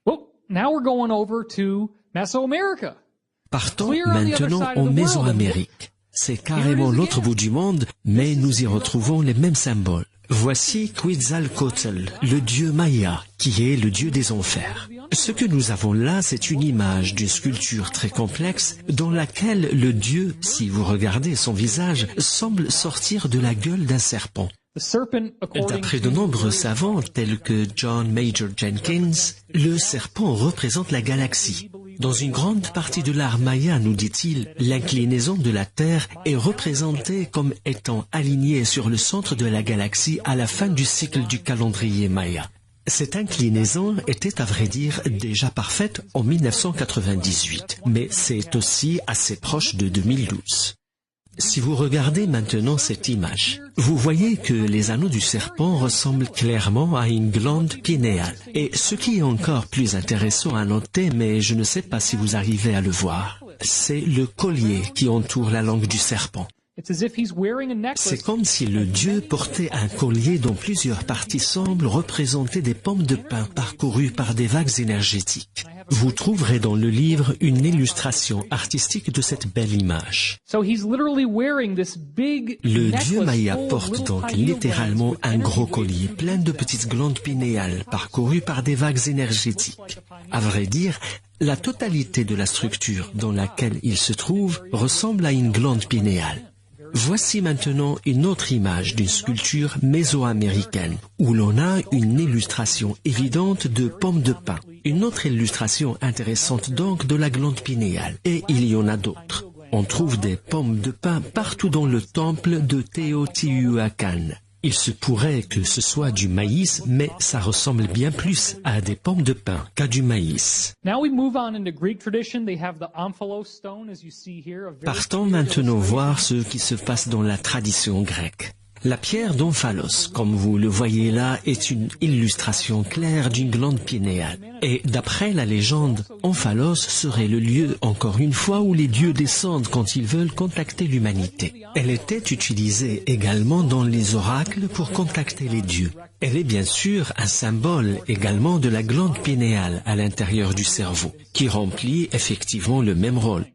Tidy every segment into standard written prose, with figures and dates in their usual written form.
Well, now we're going over to Mesoamerica. Partons maintenant en Mésoamérique. C'est carrément l'autre bout du monde, mais nous y retrouvons les mêmes symboles. Voici Quetzalcoatl, le dieu maya, qui est le dieu des enfers. Ce que nous avons là, c'est une image d'une sculpture très complexe dans laquelle le dieu, si vous regardez son visage, semble sortir de la gueule d'un serpent. D'après de nombreux savants tels que John Major Jenkins, le serpent représente la galaxie. Dans une grande partie de l'art maya, nous dit-il, l'inclinaison de la Terre est représentée comme étant alignée sur le centre de la galaxie à la fin du cycle du calendrier maya. Cette inclinaison était, à vrai dire, déjà parfaite en 1998, mais c'est aussi assez proche de 2012. Si vous regardez maintenant cette image, vous voyez que les anneaux du serpent ressemblent clairement à une glande pinéale. Et ce qui est encore plus intéressant à noter, mais je ne sais pas si vous arrivez à le voir, c'est le collier qui entoure la langue du serpent. C'est comme si le dieu portait un collier dont plusieurs parties semblent représenter des pommes de pin parcourues par des vagues énergétiques. Vous trouverez dans le livre une illustration artistique de cette belle image. Le dieu maya porte donc littéralement un gros collier plein de petites glandes pinéales parcourues par des vagues énergétiques. À vrai dire, la totalité de la structure dans laquelle il se trouve ressemble à une glande pinéale. Voici maintenant une autre image d'une sculpture mésoaméricaine, où l'on a une illustration évidente de pommes de pin. Une autre illustration intéressante donc de la glande pinéale, et il y en a d'autres. On trouve des pommes de pin partout dans le temple de Teotihuacan. Il se pourrait que ce soit du maïs, mais ça ressemble bien plus à des pommes de pin qu'à du maïs. Partons maintenant voir ce qui se passe dans la tradition grecque. La pierre d'Omphalos, comme vous le voyez là, est une illustration claire d'une glande pinéale. Et d'après la légende, Omphalos serait le lieu, encore une fois, où les dieux descendent quand ils veulent contacter l'humanité. Elle était utilisée également dans les oracles pour contacter les dieux. Elle est bien sûr un symbole également de la glande pinéale à l'intérieur du cerveau, qui remplit effectivement le même rôle.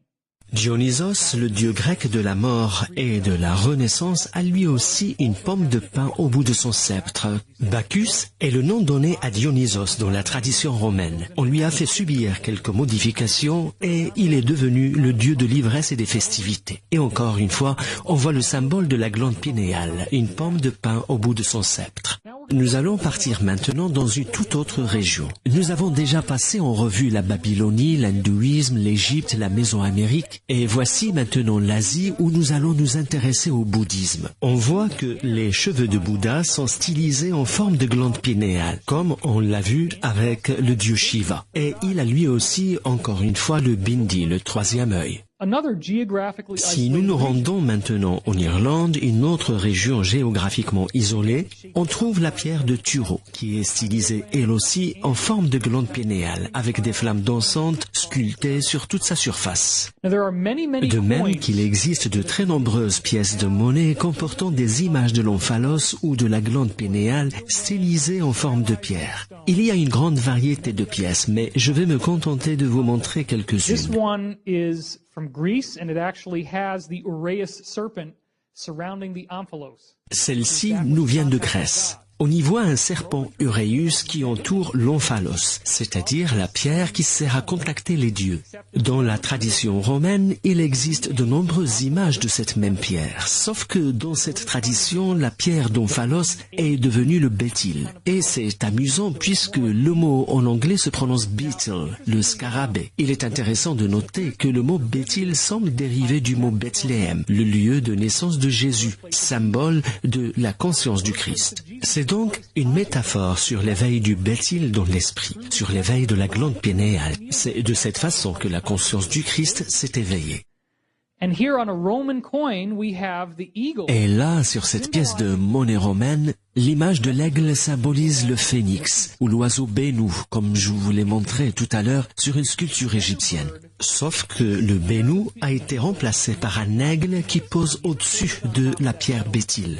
Dionysos, le dieu grec de la mort et de la renaissance, a lui aussi une pomme de pin au bout de son sceptre. Bacchus est le nom donné à Dionysos dans la tradition romaine. On lui a fait subir quelques modifications et il est devenu le dieu de l'ivresse et des festivités. Et encore une fois, on voit le symbole de la glande pinéale, une pomme de pin au bout de son sceptre. Nous allons partir maintenant dans une toute autre région. Nous avons déjà passé en revue la Babylonie, l'hindouisme, l'Égypte, la Mésoamérique, et voici maintenant l'Asie où nous allons nous intéresser au bouddhisme. On voit que les cheveux de Bouddha sont stylisés en forme de glande pinéale, comme on l'a vu avec le dieu Shiva. Et il a lui aussi, encore une fois, le bindi, le troisième œil. Si nous nous rendons maintenant en Irlande, une autre région géographiquement isolée, on trouve la pierre de Turo, qui est stylisée elle aussi en forme de glande pinéale, avec des flammes dansantes sculptées sur toute sa surface. De même qu'il existe de très nombreuses pièces de monnaie comportant des images de l'omphalos ou de la glande pinéale stylisées en forme de pierre. Il y a une grande variété de pièces, mais je vais me contenter de vous montrer quelques-unes. From Greece, and it actually has the Uraeus serpent surrounding the omphalos. Celle-ci nous vient de Grèce. On y voit un serpent Uræus qui entoure l'omphalos, c'est-à-dire la pierre qui sert à contacter les dieux. Dans la tradition romaine, il existe de nombreuses images de cette même pierre, sauf que dans cette tradition, la pierre d'omphalos est devenue le bétil. Et c'est amusant puisque le mot en anglais se prononce beetle, le scarabée. Il est intéressant de noter que le mot bétil semble dériver du mot Bethléem, le lieu de naissance de Jésus, symbole de la conscience du Christ. C'est donc une métaphore sur l'éveil du bétil dans l'esprit, sur l'éveil de la glande pinéale. C'est de cette façon que la conscience du Christ s'est éveillée. Et là, sur cette pièce de monnaie romaine, l'image de l'aigle symbolise le phénix, ou l'oiseau bénou, comme je vous l'ai montré tout à l'heure sur une sculpture égyptienne. Sauf que le bénou a été remplacé par un aigle qui pose au-dessus de la pierre bétil.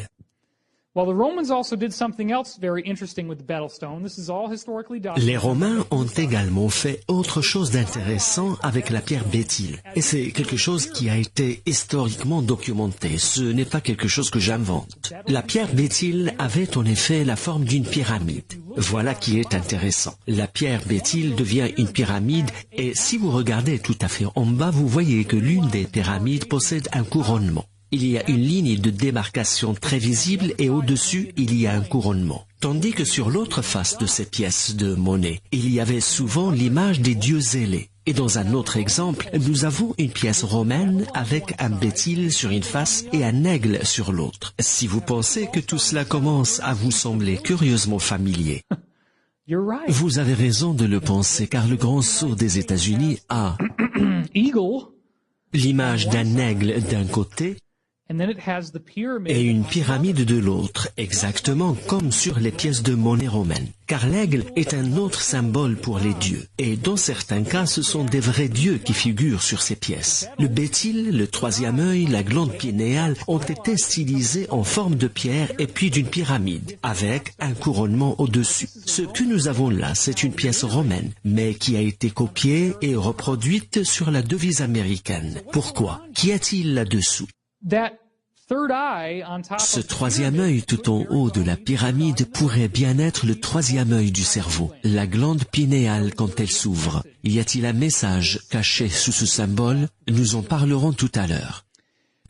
Well, the Romans also did something else very interesting with the betel stone. This is all historically documented. Les Romains ont également fait autre chose d'intéressant avec la pierre bétyle. Et c'est quelque chose qui a été historiquement documenté. Ce n'est pas quelque chose que j'invente. La pierre bétyle avait en effet la forme d'une pyramide. Voilà qui est intéressant. La pierre bétyle devient une pyramide et si vous regardez tout à fait en bas, vous voyez que l'une des pyramides possède un couronnement. Il y a une ligne de démarcation très visible et au-dessus, il y a un couronnement. Tandis que sur l'autre face de ces pièces de monnaie, il y avait souvent l'image des dieux zélés. Et dans un autre exemple, nous avons une pièce romaine avec un bétyle sur une face et un aigle sur l'autre. Si vous pensez que tout cela commence à vous sembler curieusement familier, You're right. vous avez raison de le penser car le grand sceau des États-Unis a Eagle, l'image d'un aigle d'un côté and then it has the pyramid. et une pyramide de l'autre, exactement comme sur les pièces de monnaie romaines. Car l'aigle est un autre symbole pour les dieux. Et dans certains cas, ce sont des vrais dieux qui figurent sur ces pièces. Le bétyle, le troisième œil, la glande pinéale ont été stylisés en forme de pierre et puis d'une pyramide, avec un couronnement au-dessus. Ce que nous avons là, c'est une pièce romaine, mais qui a été copiée et reproduite sur la devise américaine. Pourquoi? Qu'y a-t-il là-dessous? That third eye on top Ce of the troisième œil tout en haut de la pyramide pourrait bien être le troisième œil du cerveau, la glande pinéale quand elle s'ouvre. Y a-t-il un message caché sous ce symbole? Nous en parlerons tout à l'heure.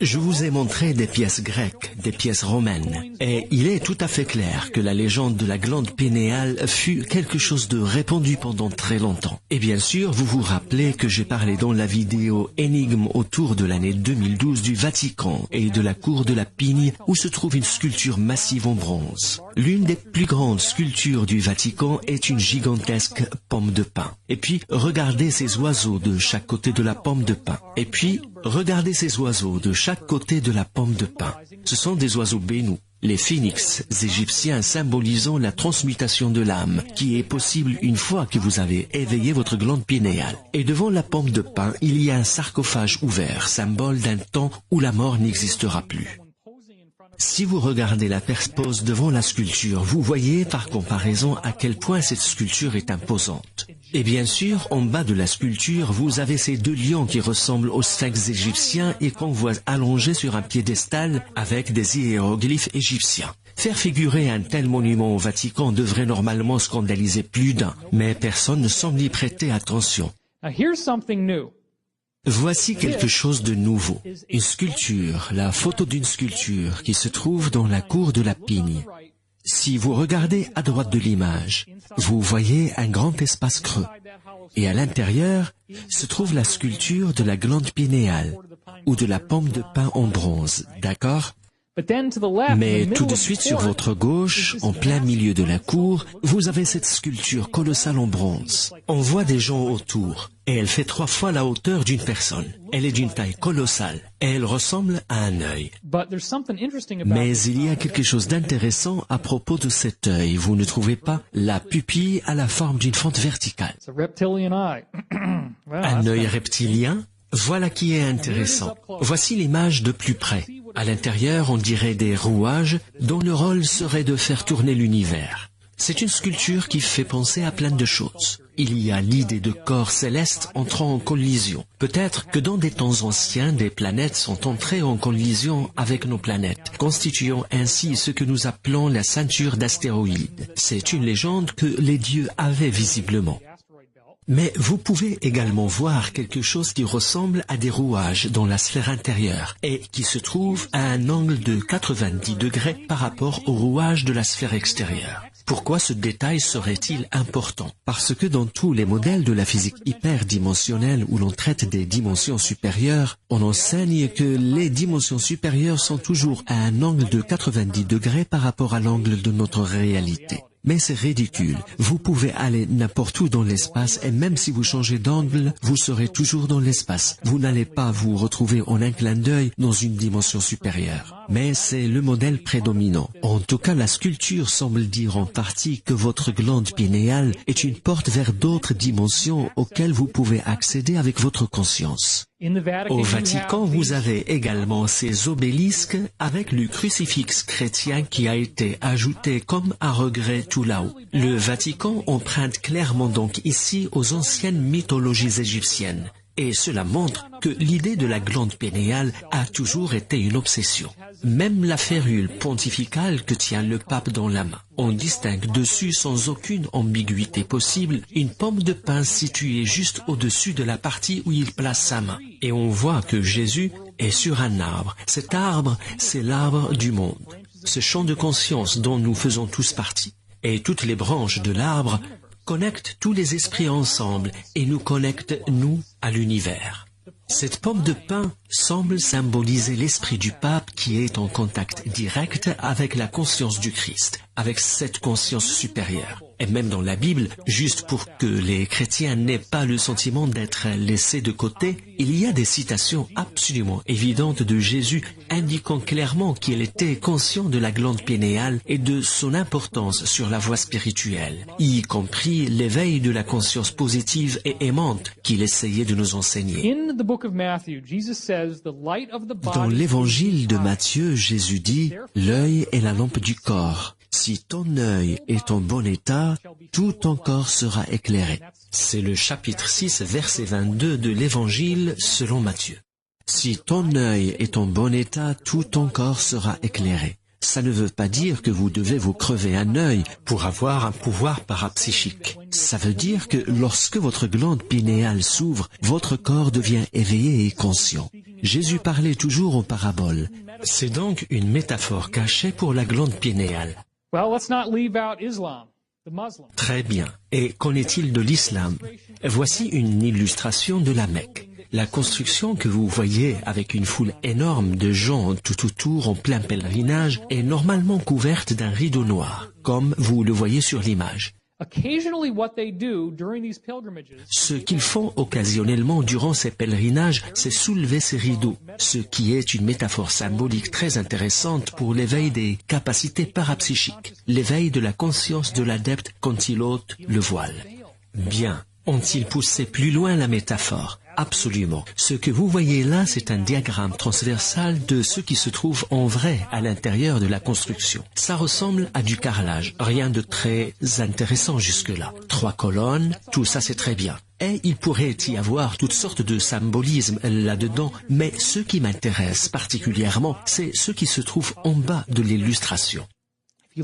Je vous ai montré des pièces grecques, des pièces romaines, et il est tout à fait clair que la légende de la glande pinéale fut quelque chose de répandu pendant très longtemps. Et bien sûr, vous vous rappelez que j'ai parlé dans la vidéo Énigme autour de l'année 2012 du Vatican et de la cour de la Pigne où se trouve une sculpture massive en bronze. L'une des plus grandes sculptures du Vatican est une gigantesque pomme de pin. Et puis, regardez ces oiseaux de chaque côté de la pomme de pin. Et puis, regardez ces oiseaux de chaque côté de la pomme de pin. Ce sont des oiseaux bénous, les phénix égyptiens symbolisant la transmutation de l'âme, qui est possible une fois que vous avez éveillé votre glande pinéale. Et devant la pomme de pin, il y a un sarcophage ouvert, symbole d'un temps où la mort n'existera plus. Si vous regardez la pose devant la sculpture, vous voyez par comparaison à quel point cette sculpture est imposante. Et bien sûr, en bas de la sculpture, vous avez ces deux lions qui ressemblent aux sphinx égyptiens et qu'on voit allongés sur un piédestal avec des hiéroglyphes égyptiens. Faire figurer un tel monument au Vatican devrait normalement scandaliser plus d'un, mais personne ne semble y prêter attention. Now here's something new. Voici quelque chose de nouveau. Une sculpture, la photo d'une sculpture qui se trouve dans la cour de la Pigne. Si vous regardez à droite de l'image, vous voyez un grand espace creux. Et à l'intérieur se trouve la sculpture de la glande pinéale ou de la pomme de pin en bronze, d'accord? But then to the left, Mais in the tout middle de of the suite sur court, votre gauche, en plein milieu de la cour, vous avez cette sculpture colossale en bronze. On voit des gens autour, et elle fait 3 fois la hauteur d'une personne. Elle est d'une taille colossale, et elle ressemble à un œil. But there's something interesting about Mais this. il y a quelque chose d'intéressant à propos de cet œil, vous ne trouvez pas? La pupille a la forme d'une fente verticale. It's a reptilian eye. Well, Un that's œil reptilien? Voilà qui est intéressant. Voici l'image de plus près. À l'intérieur, on dirait des rouages dont le rôle serait de faire tourner l'univers. C'est une sculpture qui fait penser à plein de choses. Il y a l'idée de corps célestes entrant en collision. Peut-être que dans des temps anciens, des planètes sont entrées en collision avec nos planètes, constituant ainsi ce que nous appelons la ceinture d'astéroïdes. C'est une légende que les dieux avaient visiblement. Mais vous pouvez également voir quelque chose qui ressemble à des rouages dans la sphère intérieure et qui se trouve à un angle de 90 degrés par rapport aux rouages de la sphère extérieure. Pourquoi ce détail serait-il important? Parce que dans tous les modèles de la physique hyperdimensionnelle où l'on traite des dimensions supérieures, on enseigne que les dimensions supérieures sont toujours à un angle de 90 degrés par rapport à l'angle de notre réalité. Mais c'est ridicule. Vous pouvez aller n'importe où dans l'espace et même si vous changez d'angle, vous serez toujours dans l'espace. Vous n'allez pas vous retrouver en un clin d'œil dans une dimension supérieure. mais c'est le modèle prédominant. En tout cas, la sculpture semble dire en partie que votre glande pinéale est une porte vers d'autres dimensions auxquelles vous pouvez accéder avec votre conscience. Au Vatican, vous avez également ces obélisques avec le crucifix chrétien qui a été ajouté comme à regret tout là-haut. Le Vatican emprunte clairement donc ici aux anciennes mythologies égyptiennes. Et cela montre que l'idée de la glande pinéale a toujours été une obsession. Même la férule pontificale que tient le pape dans la main. On distingue dessus sans aucune ambiguïté possible une pomme de pin située juste au-dessus de la partie où il place sa main. Et on voit que Jésus est sur un arbre. Cet arbre, c'est l'arbre du monde. Ce champ de conscience dont nous faisons tous partie. Et toutes les branches de l'arbre connecte tous les esprits ensemble et nous connecte, nous, à l'univers. Cette pomme de pin semble symboliser l'esprit du pape qui est en contact direct avec la conscience du Christ, avec cette conscience supérieure. Et même dans la Bible, juste pour que les chrétiens n'aient pas le sentiment d'être laissés de côté, il y a des citations absolument évidentes de Jésus indiquant clairement qu'il était conscient de la glande pinéale et de son importance sur la voie spirituelle, y compris l'éveil de la conscience positive et aimante qu'il essayait de nous enseigner. Dans l'évangile de Matthieu, Jésus dit « L'œil est la lampe du corps. Si ton œil est en bon état, tout ton corps sera éclairé. » C'est le chapitre 6, verset 22 de l'évangile selon Matthieu. Si ton œil est en bon état, tout ton corps sera éclairé. Ça ne veut pas dire que vous devez vous crever un œil pour avoir un pouvoir parapsychique. Ça veut dire que lorsque votre glande pinéale s'ouvre, votre corps devient éveillé et conscient. Jésus parlait toujours en paraboles. C'est donc une métaphore cachée pour la glande pinéale. Très bien. Et qu'en est-il de l'islam? Voici une illustration de la Mecque. La construction que vous voyez avec une foule énorme de gens tout autour en plein pèlerinage est normalement couverte d'un rideau noir, comme vous le voyez sur l'image. Ce qu'ils font occasionnellement durant ces pèlerinages, c'est soulever ces rideaux, ce qui est une métaphore symbolique très intéressante pour l'éveil des capacités parapsychiques, l'éveil de la conscience de l'adepte quand il ôte le voile. Bien, ont-ils poussé plus loin la métaphore? Absolument. Ce que vous voyez là, c'est un diagramme transversal de ce qui se trouve en vrai à l'intérieur de la construction. Ça ressemble à du carrelage, rien de très intéressant jusque-là. 3 colonnes, tout ça c'est très bien. Et il pourrait y avoir toutes sortes de symbolismes là-dedans, mais ce qui m'intéresse particulièrement, c'est ce qui se trouve en bas de l'illustration. Si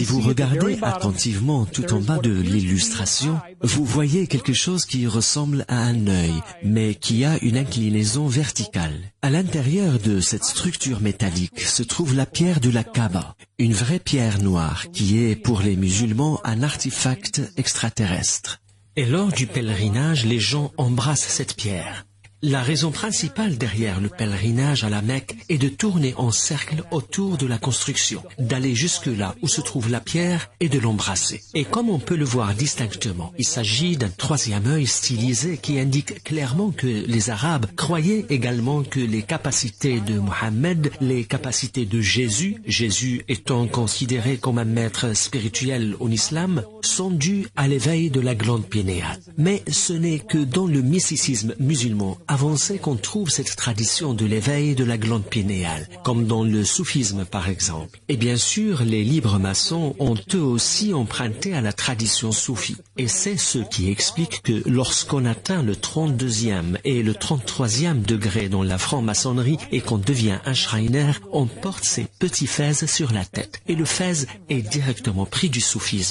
vous regardez attentivement tout en bas de l'illustration, vous voyez quelque chose qui ressemble à un œil, mais qui a une inclinaison verticale. À l'intérieur de cette structure métallique se trouve la pierre de la Kaaba, une vraie pierre noire qui est pour les musulmans un artefact extraterrestre. Et lors du pèlerinage, les gens embrassent cette pierre. La raison principale derrière le pèlerinage à la Mecque est de tourner en cercle autour de la construction, d'aller jusque là où se trouve la pierre et de l'embrasser. Et comme on peut le voir distinctement, il s'agit d'un troisième œil stylisé qui indique clairement que les Arabes croyaient également que les capacités de Mohammed, les capacités de Jésus, Jésus étant considéré comme un maître spirituel en islam, sont dues à l'éveil de la glande pinéale. Mais ce n'est que dans le mysticisme musulman avancé qu'on trouve cette tradition de l'éveil de la glande pinéale, comme dans le soufisme par exemple. Et bien sûr, les libres maçons ont eux aussi emprunté à la tradition soufie. Et c'est ce qui explique que lorsqu'on atteint le 32e et le 33e degré dans la franc-maçonnerie et qu'on devient un Schreiner, on porte ses petits fez sur la tête. Et le fez est directement pris du soufisme.